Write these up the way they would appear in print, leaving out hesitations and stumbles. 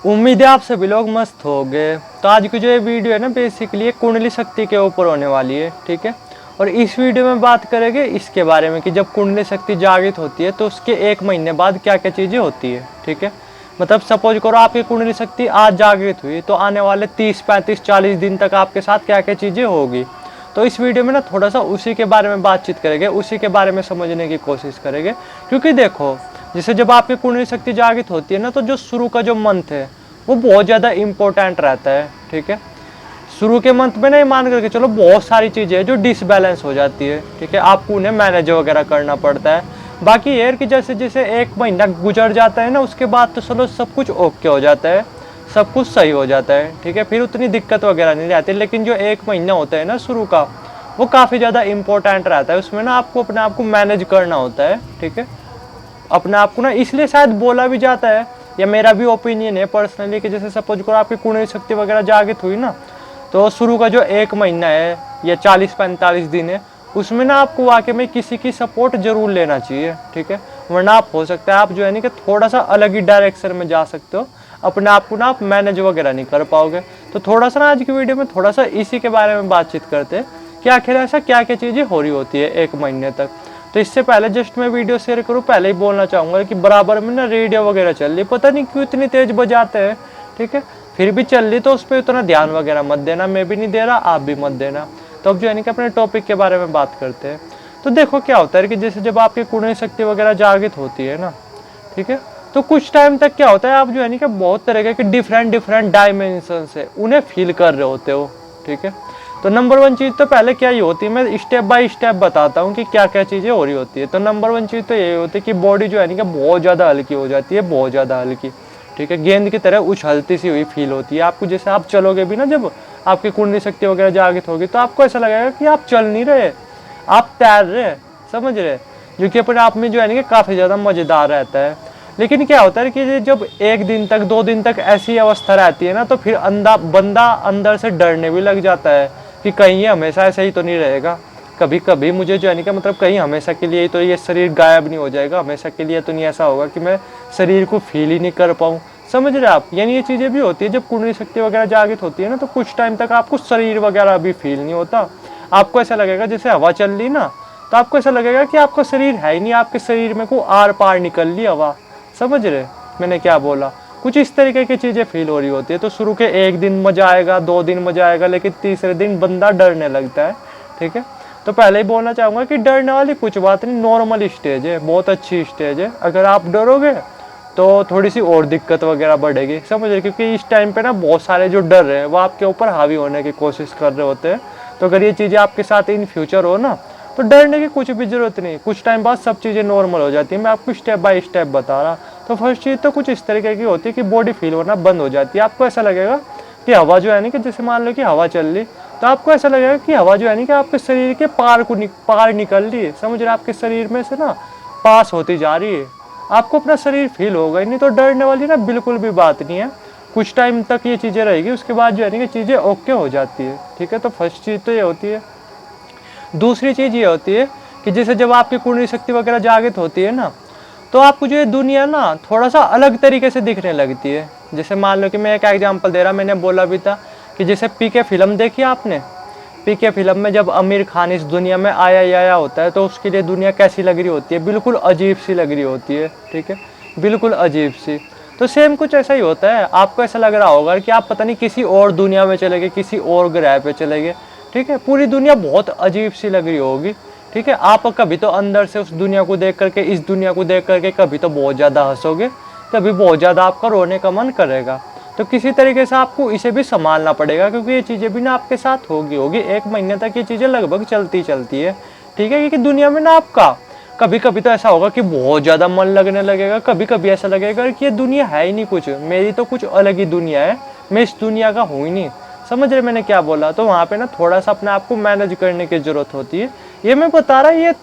उम्मीद है आप सभी लोग मस्त हो गए। तो आज की जो ये वीडियो है ना, बेसिकली कुंडली शक्ति के ऊपर होने वाली है, ठीक है। और इस वीडियो में बात करेंगे इसके बारे में कि जब कुंडली शक्ति जागृत होती है तो उसके 1 महीने बाद क्या क्या चीज़ें होती है, ठीक है। मतलब सपोज करो आपकी कुंडली शक्ति आज जागृत हुई तो आने वाले 30, 35, 40 दिन तक आपके साथ क्या क्या चीज़ें होगी। तो इस वीडियो में ना थोड़ा सा उसी के बारे में बातचीत करेंगे, उसी के बारे में समझने की कोशिश करेंगे। क्योंकि देखो, जैसे जब आपकी कुंडली शक्ति जागृत होती है ना, तो जो शुरू का जो मंथ है वो बहुत ज़्यादा इम्पोर्टेंट रहता है, ठीक है। शुरू के मंथ में नहीं मान करके चलो, बहुत सारी चीज़ें हैं जो डिसबैलेंस हो जाती है, ठीक है। आपको उन्हें मैनेज वगैरह करना पड़ता है। बाकी ये कि जैसे जैसे 1 महीना गुजर जाता है ना, उसके बाद तो चलो सब कुछ ओके हो जाता है, सब कुछ सही हो जाता है, ठीक है। फिर उतनी दिक्कत वगैरह नहीं रहती। लेकिन जो 1 महीना होता है ना शुरू का, वो काफ़ी ज़्यादा इम्पोर्टेंट रहता है। उसमें ना आपको अपने आप को मैनेज करना होता है, ठीक है। अपने आप को ना इसलिए शायद बोला भी जाता है, या मेरा भी ओपिनियन है पर्सनली, कि जैसे सपोज करो आपकी कुंडली शक्ति वगैरह जागृत हुई ना, तो शुरू का जो 1 महीना है या 40-45 दिन है, उसमें ना आपको वाकई में किसी की सपोर्ट जरूर लेना चाहिए, ठीक है। वरना आप हो सकता है आप जो है नहीं कि थोड़ा सा अलग ही डायरेक्शन में जा सकते हो, अपने आप को ना आप मैनेज वगैरह नहीं कर पाओगे। तो थोड़ा सा ना आज की वीडियो में थोड़ा सा इसी के बारे में बातचीत करते हैं कि आखिर ऐसा क्या क्या चीज़ें हो रही होती है 1 महीने तक। तो इससे पहले जस्ट मैं वीडियो शेयर करूँ, पहले ही बोलना चाहूँगा कि बराबर में ना रेडियो वगैरह चल रही, पता नहीं क्यों इतनी तेज बजाते हैं, ठीक है। फिर भी चल रही तो उस पर उतना ध्यान वगैरह मत देना, मैं भी नहीं दे रहा, आप भी मत देना। तो अब जो है ना कि अपने टॉपिक के बारे में बात करते हैं। तो देखो क्या होता है कि जैसे जब आपकी कुंडली शक्ति वगैरह जागृत होती है ना, ठीक है, तो कुछ टाइम तक क्या होता है, आप जो है ना कि बहुत तरह के डिफरेंट डायमेंशन से उन्हें फील कर रहे होते हो, ठीक है। तो नंबर 1 चीज़ तो पहले क्या ही होती है, मैं स्टेप बाय स्टेप बताता हूँ कि क्या क्या चीज़ें हो रही होती है। तो नंबर 1 चीज़ तो ये होती है कि बॉडी जो है ना बहुत ज़्यादा हल्की हो जाती है, बहुत ज़्यादा हल्की, ठीक है। गेंद की तरह उछलती सी हुई फील होती है आपको। जैसे आप चलोगे भी ना, जब आपकी कुंडली शक्ति वगैरह जागृत होगी, तो आपको ऐसा लगेगा कि आप चल नहीं रहे, आप तैर रहे, समझ रहे, जो कि अपने आप में जो है ना कि काफ़ी ज़्यादा मज़ेदार रहता है। लेकिन क्या होता है कि जब 1 दिन तक 2 दिन तक ऐसी अवस्था रहती है ना, तो फिर बंदा अंदर से डरने भी लग जाता है कि कहीं ये हमेशा ऐसा ही तो नहीं रहेगा। कभी कभी मुझे जो है नहीं कि मतलब कहीं हमेशा के लिए तो ये शरीर गायब नहीं हो जाएगा, हमेशा के लिए तो नहीं ऐसा होगा कि मैं शरीर को फील ही नहीं कर पाऊँ, समझ रहे आप। यानी ये चीज़ें भी होती है जब कुंडली शक्ति वगैरह जागृत होती है ना, तो कुछ टाइम तक आपको शरीर वगैरह भी फील नहीं होता। आपको ऐसा लगेगा जैसे हवा चल रही ना, तो आपको ऐसा लगेगा कि आपका शरीर है ही नहीं, आपके शरीर में को आर पार निकल ली हवा, समझ रहे मैंने क्या बोला। कुछ इस तरीके की चीज़ें फील हो रही होती है। तो शुरू के 1 दिन मजा आएगा, 2 दिन मजा आएगा, लेकिन तीसरे दिन बंदा डरने लगता है, ठीक है। तो पहले ही बोलना चाहूँगा कि डरने वाली कुछ बात नहीं, नॉर्मल स्टेज है, बहुत अच्छी स्टेज है। अगर आप डरोगे तो थोड़ी सी और दिक्कत वगैरह बढ़ेगी, समझ रहे, क्योंकि इस टाइम पे ना बहुत सारे जो डर रहे हैं वो आपके ऊपर हावी होने की कोशिश कर रहे होते हैं। तो अगर ये चीज़ें आपके साथ इन फ्यूचर हो ना, तो डरने की कुछ भी ज़रूरत नहीं, कुछ टाइम बाद सब चीज़ें नॉर्मल हो जाती है। मैं आपको स्टेप बाय स्टेप बता रहा। तो फर्स्ट चीज़ तो कुछ इस तरीके की होती है कि बॉडी फील होना बंद हो जाती है। आपको ऐसा लगेगा कि हवा जो है ना कि जैसे मान लो कि हवा चल रही, तो आपको ऐसा लगेगा कि हवा जो है ना कि आपके शरीर के पार निकल रही है, समझ रहे, आपके शरीर में से ना पास होती जा रही है। आपको अपना शरीर फील होगा ही नहीं। तो डरने वाली ना बिल्कुल भी बात नहीं है। कुछ टाइम तक ये चीज़ें रहेगी, उसके बाद जो है ना कि चीज़ें ओके हो जाती है, ठीक है। तो फर्स्ट चीज़ तो ये होती है। दूसरी चीज़ ये होती है कि जैसे जब आपकी कुंडली शक्ति वगैरह जागृत होती है ना, तो आपको जो ये दुनिया ना थोड़ा सा अलग तरीके से दिखने लगती है। जैसे मान लो कि मैं एक एग्जांपल दे रहा, मैंने बोला भी था कि जैसे पीके फिल्म देखी आपने। पीके फिल्म में जब आमिर खान इस दुनिया में आया होता है, तो उसके लिए दुनिया कैसी लग रही होती है, बिल्कुल अजीब सी लग रही होती है, ठीक है, बिल्कुल अजीब सी। तो सेम कुछ ऐसा ही होता है। आपको ऐसा लग रहा होगा कि आप पता नहीं किसी और दुनिया में चले गए, किसी और ग्रह पे चले गए, ठीक है। पूरी दुनिया बहुत अजीब सी लग रही होगी, ठीक है। आप कभी तो अंदर से उस दुनिया को देख करके, इस दुनिया को देख करके कभी तो बहुत ज़्यादा हंसोगे, कभी बहुत ज़्यादा आपका रोने का मन करेगा। तो किसी तरीके से आपको इसे भी संभालना पड़ेगा, क्योंकि ये चीज़ें भी ना आपके साथ होगी 1 महीने तक ये चीज़ें लगभग चलती है, ठीक है। क्योंकि दुनिया में ना आपका कभी कभी तो ऐसा होगा कि बहुत ज़्यादा मन लगने लगेगा, कभी कभी ऐसा लगेगा कि ये दुनिया है ही नहीं कुछ, मेरी तो कुछ अलग ही दुनिया है, मैं इस दुनिया का हूँ ही नहीं, समझ रहे मैंने क्या बोला। तो वहाँ पे ना थोड़ा सा अपने आप को मैनेज करने की ज़रूरत होती है। ये मैं बता रहा, ये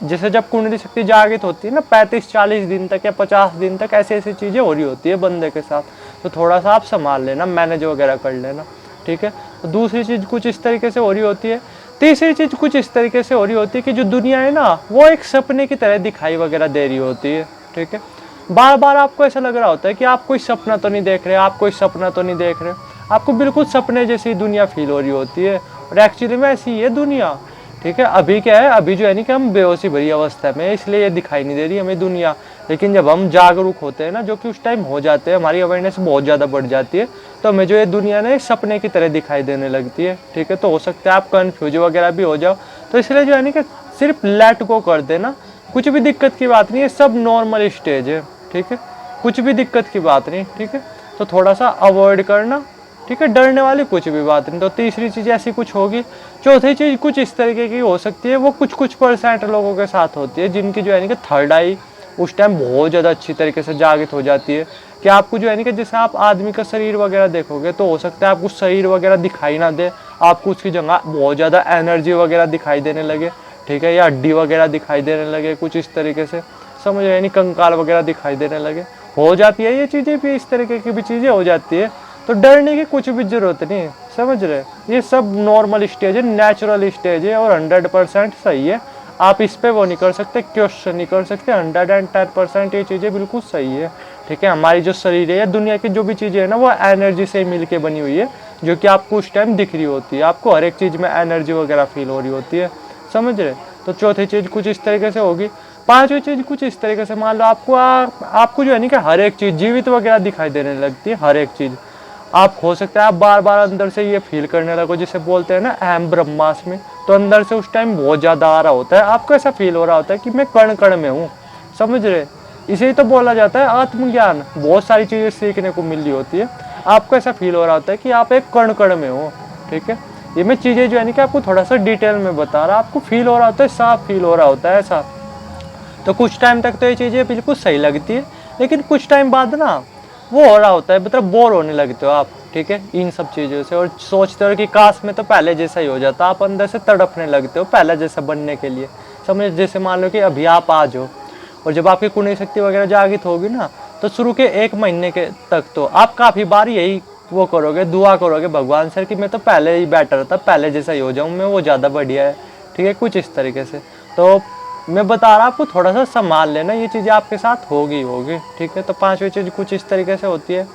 जैसे जब कुंडली शक्ति जागृत होती है ना 35-40 दिन तक या 50 दिन तक ऐसी ऐसी चीज़ें हो रही होती है बंदे के साथ। तो थोड़ा सा आप संभाल लेना, मैनेज वगैरह कर लेना, ठीक है। तो दूसरी चीज़ कुछ इस तरीके से हो रही होती है। तीसरी चीज़ कुछ इस तरीके से हो रही होती है कि जो दुनिया है ना, वो एक सपने की तरह दिखाई वगैरह दे रही होती है, ठीक है। बार बार आपको ऐसा लग रहा होता है कि आप कोई सपना तो नहीं देख रहे, आप कोई सपना तो नहीं देख रहे, आपको बिल्कुल सपने जैसी दुनिया फील हो रही होती है। और एक्चुअली में ऐसी ही है दुनिया, ठीक है। अभी क्या है, अभी जो है नहीं कि हम बेहोशी भरी अवस्था में, इसलिए ये दिखाई नहीं दे रही हमें दुनिया। लेकिन जब हम जागरूक होते हैं ना, जो कि उस टाइम हो जाते हैं, हमारी अवेयरनेस बहुत ज़्यादा बढ़ जाती है, तो हमें जो ये दुनिया ना एक सपने की तरह दिखाई देने लगती है, ठीक है। तो हो सकता है आप कन्फ्यूज वगैरह भी हो जाओ, तो इसलिए जो है ना कि सिर्फ लेट गो कर देना, कुछ भी दिक्कत की बात नहीं है, सब नॉर्मल स्टेज है, ठीक है, कुछ भी दिक्कत की बात नहीं, ठीक है। तो थोड़ा सा अवॉइड करना, ठीक है, डरने वाली कुछ भी बात नहीं। तो तीसरी चीज़ ऐसी कुछ होगी। चौथी चीज़ कुछ इस तरीके की हो सकती है, वो कुछ परसेंट लोगों के साथ होती है, जिनकी जो है ना कि थर्ड आई उस टाइम बहुत ज़्यादा अच्छी तरीके से जागृत हो जाती है, कि आपको जो है ना कि जैसे आप आदमी का शरीर वगैरह देखोगे, तो हो सकता है आपको शरीर वगैरह दिखाई ना दे, आपको उसकी जगह बहुत ज़्यादा एनर्जी वगैरह दिखाई देने लगे, ठीक है, या हड्डी वगैरह दिखाई देने लगे, कुछ इस तरीके से, समझ रहे, यानी कंकाल वगैरह दिखाई देने लगे, हो जाती है ये चीज़ें भी, इस तरीके की भी चीज़ें हो जाती है। तो डरने की कुछ भी जरूरत नहीं, समझ रहे, ये सब नॉर्मल स्टेज है, नेचुरल स्टेज है, और 100% सही है। आप इस पे वो नहीं कर सकते, क्वेश्चन नहीं कर सकते, 110% ये चीज़ें बिल्कुल सही है, ठीक है। हमारी जो शरीर है, दुनिया की जो भी चीज़ें है ना, वो एनर्जी से मिल के बनी हुई है, जो कि आपको उस टाइम दिख रही होती है, आपको हर एक चीज़ में एनर्जी वगैरह फील हो रही होती है, समझ रहे। तो चौथी चीज़ कुछ इस तरीके से होगी। पांचवी चीज़ कुछ इस तरीके से, मान लो आपको जो है नहीं कि हर एक चीज़ जीवित वगैरह दिखाई देने लगती है, हर एक चीज़। आप हो सकता है आप बार बार अंदर से ये फील करने लगो, जिसे बोलते हैं ना अहम ब्रह्मास्मि, तो अंदर से उस टाइम बहुत ज़्यादा आ रहा होता है, आपको ऐसा फील हो रहा होता है कि मैं कण कण में हूँ, समझ रहे। इसे ही तो बोला जाता है आत्मज्ञान, बहुत सारी चीज़ें सीखने को मिल रही होती है, आपको ऐसा फील हो रहा होता है कि आप एक कण कण में हो, ठीक है। ये मैं चीज़ें जो है ना कि आपको थोड़ा सा डिटेल में बता रहा, आपको फील हो रहा होता है, साफ फील हो रहा होता है ऐसा। तो कुछ टाइम तक तो ये चीज़ें बिल्कुल सही लगती है, लेकिन कुछ टाइम बाद ना वो हो रहा होता है, मतलब बोर होने लगते हो आप, ठीक है, इन सब चीज़ों से, और सोचते हो कि काश में तो पहले जैसा ही हो जाता, आप अंदर से तड़पने लगते हो पहले जैसा बनने के लिए, समझ। जैसे मान लो कि अभी आप आज हो, और जब आपकी कुंडली शक्ति वगैरह जागृत होगी ना, तो शुरू के 1 महीने के तक तो आप काफ़ी बार यही वो करोगे, दुआ करोगे भगवान से कि मैं तो पहले ही बेटर था, पहले जैसा ही हो जाऊँ मैं, वो ज़्यादा बढ़िया है, ठीक है, कुछ इस तरीके से। तो मैं बता रहा आपको थोड़ा सा संभाल लेना, ये चीज़ें आपके साथ होगी, ठीक है। तो पांचवी चीज़ कुछ इस तरीके से होती है।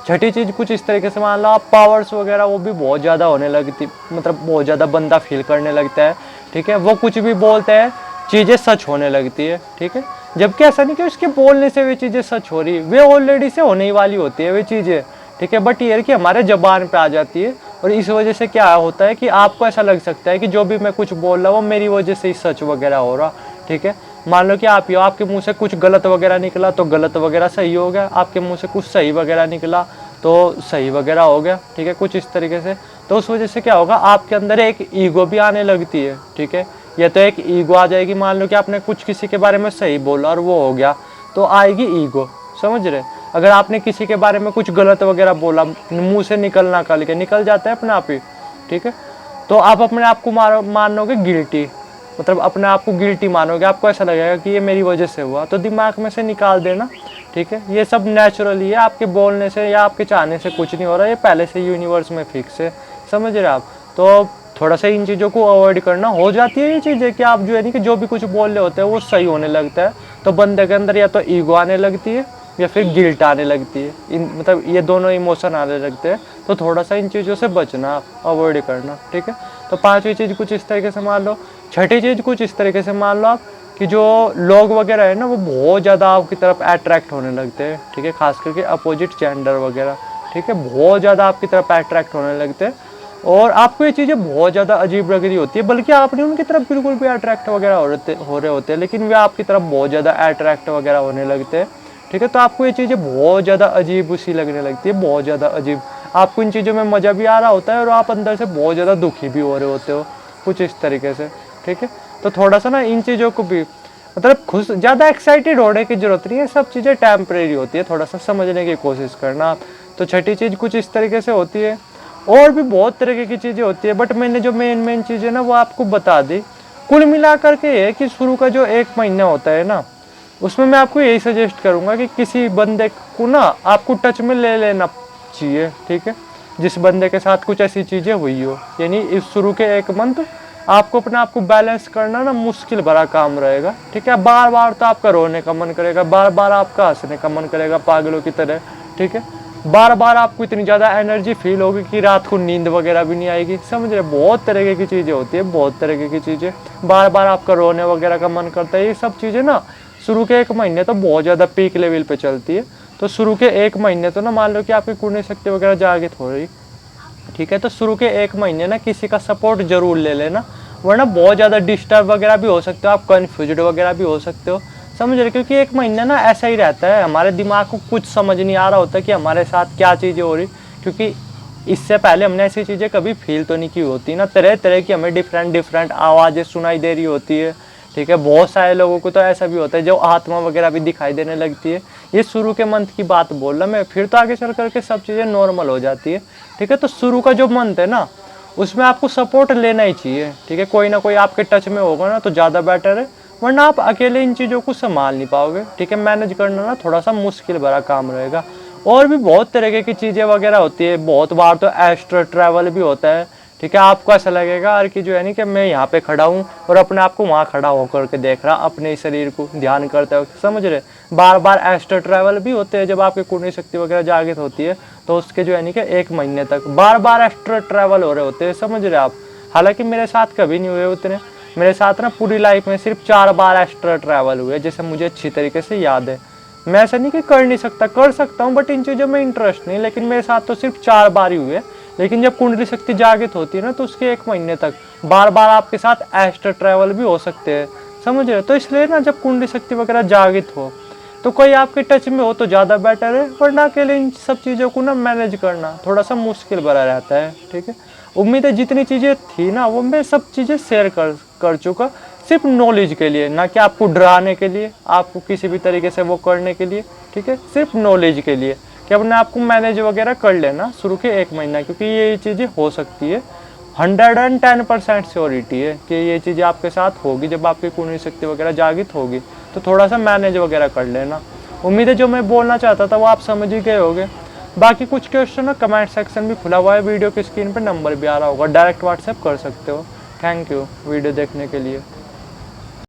छठी चीज़ कुछ इस तरीके से, मान लो आप पावर्स वगैरह वो भी बहुत ज़्यादा होने लगती, मतलब बहुत ज़्यादा बंदा फील करने लगता है, ठीक है। वो कुछ भी बोलते हैं, चीज़ें सच होने लगती है, ठीक है। जबकि ऐसा नहीं कि उसके बोलने से वे चीज़ें सच हो रही, वे ऑलरेडी से होने ही वाली होती है वे चीज़ें, ठीक है। बट ये कि हमारे ज़बान पे आ जाती है, और इस वजह से क्या होता है कि आपको ऐसा लग सकता है कि जो भी मैं कुछ बोल रहा हूँ वो मेरी वजह से ही सच वगैरह हो रहा, ठीक है। मान लो कि आप ही हो, आपके मुंह से कुछ गलत वगैरह निकला तो गलत वगैरह सही हो गया, आपके मुंह से कुछ सही वगैरह निकला तो सही वगैरह हो गया, ठीक है, कुछ इस तरीके से। तो उस वजह से क्या होगा, आपके अंदर एक ईगो भी आने लगती है, ठीक है। या तो एक ईगो आ जाएगी, मान लो कि आपने कुछ किसी के बारे में सही बोला और वो हो गया, तो आएगी ईगो, समझ रहे। अगर आपने किसी के बारे में कुछ गलत वगैरह बोला, मुंह से निकलना निकल जाता है अपने आप ही, ठीक है, तो आप अपने आप को मानोगे गिल्टी, मतलब अपने आप को गिल्टी मानोगे, आपको ऐसा लगेगा कि ये मेरी वजह से हुआ, तो दिमाग में से निकाल देना, ठीक है। ये सब नेचुरली है, आपके बोलने से या आपके चाहने से कुछ नहीं हो रहा, ये पहले से यूनिवर्स में फिक्स है, समझ रहे आप। तो थोड़ा सा इन चीज़ों को अवॉइड करना, हो जाती है ये चीज़ें कि आप जो है नहीं कि जो भी कुछ बोल रहे होते हैं वो सही होने लगता है, तो बंदे के अंदर या तो ईगो आने लगती है या फिर गिल्ट आने लगती है, मतलब ये दोनों इमोशन आने लगते हैं। तो थोड़ा सा इन चीज़ों से बचना, अवॉइड करना, ठीक है। तो पांचवी चीज़ कुछ इस तरीके से मान लो। छठी चीज़ कुछ इस तरीके से मान लो आप कि जो लोग वगैरह है ना, वो बहुत ज़्यादा आपकी तरफ अट्रैक्ट होने लगते हैं, ठीक है, खास करके अपोजिट जेंडर वगैरह, ठीक है, बहुत ज़्यादा आपकी तरफ अट्रैक्ट होने लगते हैं, और आपको ये चीज़ें बहुत ज़्यादा अजीब लग रही होती है, बल्कि आप नहीं उनकी तरफ बिल्कुल भी अट्रैक्ट वगैरह हो रहे होते हैं, लेकिन वे आपकी तरफ बहुत ज़्यादा अट्रैक्ट वगैरह होने लगते हैं, ठीक है। तो आपको ये चीज़ें बहुत ज़्यादा अजीब सी लगने लगती है, बहुत ज़्यादा अजीब, आपको इन चीज़ों में मज़ा भी आ रहा होता है और आप अंदर से बहुत ज़्यादा दुखी भी हो रहे होते हो, कुछ इस तरीके से, ठीक है। तो थोड़ा सा ना इन चीज़ों को भी, मतलब खुश, ज़्यादा एक्साइटेड होने की ज़रूरत नहीं है, सब चीज़ें टेम्परेरी होती है, थोड़ा सा समझने की कोशिश करना आप। तो छठी चीज़ कुछ इस तरीके से होती है, और भी बहुत तरीके की चीज़ें होती है, बट मैंने जो मेन चीज़ें ना वो आपको बता दी। कुल मिला करके ये कि शुरू का जो 1 महीना होता है ना, उसमें मैं आपको यही सजेस्ट करूँगा कि किसी बंदे को ना आपको टच में ले लेना चाहिए, ठीक है, जिस बंदे के साथ कुछ ऐसी चीज़ें हुई हो, यानी इस शुरू के 1 मंथ आपको अपने आप को बैलेंस करना ना मुश्किल भरा काम रहेगा, ठीक है। बार बार तो आपका रोने का मन करेगा, बार बार आपका हंसने का मन करेगा पागलों की तरह, ठीक है। बार बार आपको इतनी ज़्यादा एनर्जी फील होगी कि रात को नींद वगैरह भी नहीं आएगी, समझ रहे। बहुत तरीके की चीज़ें होती है, बहुत तरीके की चीज़ें। बार बार आपका रोने वगैरह का मन करता है। ये सब चीज़ें ना शुरू के 1 महीने तो बहुत ज़्यादा पीक लेवल पे चलती है। तो शुरू के 1 महीने तो ना मान लो कि आपकी कुंडली शक्ति वगैरह जागृत हो रही, ठीक है। तो शुरू के 1 महीने ना किसी का सपोर्ट जरूर ले लेना, वरना बहुत ज़्यादा डिस्टर्ब वगैरह भी हो सकते हो आप, कन्फ्यूज्ड वगैरह भी हो सकते हो, समझ रहे। क्योंकि 1 महीना ना ऐसा ही रहता है, हमारे दिमाग को कुछ समझ नहीं आ रहा होता कि हमारे साथ क्या चीज़ें हो रही, क्योंकि इससे पहले हमने ऐसी चीज़ें कभी फील तो नहीं की होती ना। तरह तरह की हमें डिफरेंट आवाज़ें सुनाई दे रही होती है, ठीक है। बहुत सारे लोगों को तो ऐसा भी होता है जो आत्मा वगैरह भी दिखाई देने लगती है। ये शुरू के मंथ की बात बोल रहा मैं, फिर तो आगे चल करके सब चीज़ें नॉर्मल हो जाती है, ठीक है। तो शुरू का जो मंथ है ना, उसमें आपको सपोर्ट लेना ही चाहिए, ठीक है। कोई ना कोई आपके टच में होगा ना तो ज़्यादा बेटर है, वरना आप अकेले इन चीज़ों को संभाल नहीं पाओगे, ठीक है। मैनेज करना ना थोड़ा सा मुश्किल भरा काम रहेगा। और भी बहुत तरीके की चीज़ें वगैरह होती है, बहुत बार तो एस्ट्रल ट्रैवल भी होता है, ठीक है। आपको ऐसा लगेगा कि जो है नहीं कि मैं यहाँ पे खड़ा हूँ और अपने आप को वहाँ खड़ा होकर के देख रहा, अपने शरीर को ध्यान करते हो, समझ रहे। बार बार एस्ट्रल ट्रैवल भी होते हैं जब आपकी कुंडली शक्ति वगैरह जागृत होती है, तो उसके जो है नहीं कि 1 महीने तक बार बार एस्ट्रल ट्रैवल हो रहे होते हैं, समझ रहे आप। हालांकि मेरे साथ कभी नहीं हुए उतने, मेरे साथ ना पूरी लाइफ में सिर्फ 4 बार एस्ट्रल ट्रैवल हुए, जैसे मुझे अच्छी तरीके से याद है। मैं ऐसा नहीं कि कर नहीं सकता, कर सकता हूँ, बट इन चीज़ों में इंटरेस्ट नहीं। लेकिन मेरे साथ तो सिर्फ 4 बार ही हुए। लेकिन जब कुंडली शक्ति जागृत होती है ना, तो उसके 1 महीने तक बार बार आपके साथ एस्ट्रल ट्रैवल भी हो सकते हैं, समझ रहे। तो इसलिए ना जब कुंडली शक्ति वगैरह जागृत हो तो कोई आपके टच में हो तो ज़्यादा बेटर है, वरना अकेले इन सब चीज़ों को ना मैनेज करना थोड़ा सा मुश्किल भरा रहता है, ठीक है। उम्मीद है जितनी चीज़ें थी ना वो मैं सब चीज़ें शेयर कर चुका, सिर्फ नॉलेज के लिए, ना कि आपको डराने के लिए, आपको किसी भी तरीके से वो करने के लिए, ठीक है। सिर्फ नॉलेज के लिए कि अपने आप को मैनेज वगैरह कर लेना शुरू के 1 महीना, क्योंकि ये चीज़ें हो सकती है। 110% श्योरिटी है कि ये चीज़ें आपके साथ होगी जब आपकी कुंडली शक्ति वगैरह जागृत होगी। तो थोड़ा सा मैनेज वगैरह कर लेना। उम्मीद है जो मैं बोलना चाहता था वो आप समझ ही गए होगे। बाकी कुछ क्वेश्चन ना कमेंट सेक्शन भी खुला हुआ है, वीडियो की स्क्रीन पर नंबर भी आ रहा होगा, डायरेक्ट व्हाट्सएप कर सकते हो। थैंक यू वीडियो देखने के लिए।